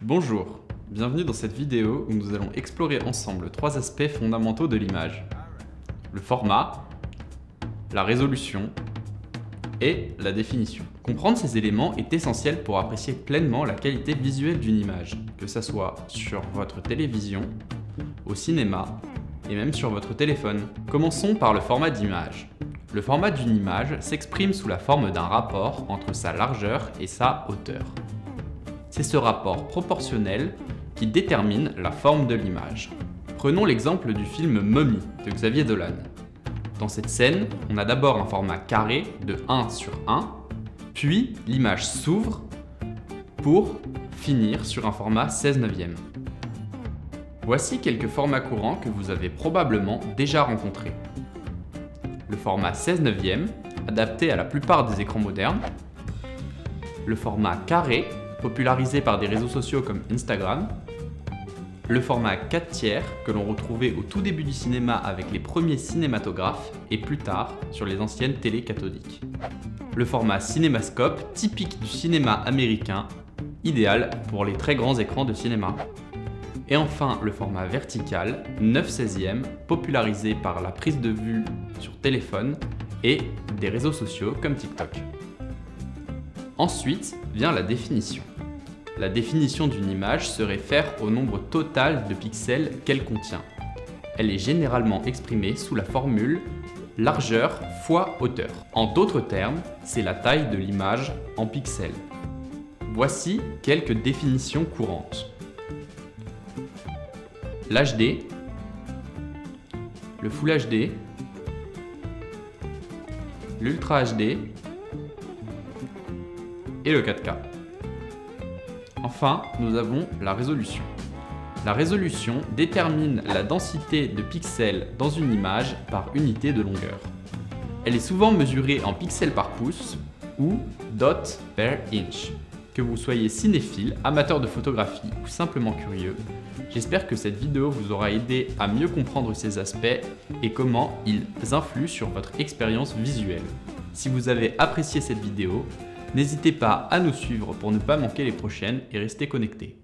Bonjour, bienvenue dans cette vidéo où nous allons explorer ensemble trois aspects fondamentaux de l'image. Le format, la résolution et la définition. Comprendre ces éléments est essentiel pour apprécier pleinement la qualité visuelle d'une image, que ce soit sur votre télévision, au cinéma et même sur votre téléphone. Commençons par le format d'image. Le format d'une image s'exprime sous la forme d'un rapport entre sa largeur et sa hauteur. C'est ce rapport proportionnel qui détermine la forme de l'image. Prenons l'exemple du film Mommy de Xavier Dolan. Dans cette scène, on a d'abord un format carré de 1 sur 1, puis l'image s'ouvre pour finir sur un format 16/9. Voici quelques formats courants que vous avez probablement déjà rencontrés. Le format 16/9, adapté à la plupart des écrans modernes. Le format carré, popularisé par des réseaux sociaux comme Instagram. Le format 4/3 que l'on retrouvait au tout début du cinéma avec les premiers cinématographes et plus tard sur les anciennes télés cathodiques. Le format cinémascope, typique du cinéma américain, idéal pour les très grands écrans de cinéma. Et enfin le format vertical, 9/16, popularisé par la prise de vue sur téléphone et des réseaux sociaux comme TikTok. Ensuite vient la définition. La définition d'une image se réfère au nombre total de pixels qu'elle contient. Elle est généralement exprimée sous la formule largeur fois hauteur. En d'autres termes, c'est la taille de l'image en pixels. Voici quelques définitions courantes. L'HD, le Full HD, l'Ultra HD et le 4K. Enfin, nous avons la résolution. La résolution détermine la densité de pixels dans une image par unité de longueur. Elle est souvent mesurée en pixels par pouce ou dot per inch. Que vous soyez cinéphile, amateur de photographie ou simplement curieux, j'espère que cette vidéo vous aura aidé à mieux comprendre ces aspects et comment ils influent sur votre expérience visuelle. Si vous avez apprécié cette vidéo, n'hésitez pas à nous suivre pour ne pas manquer les prochaines et rester connectés.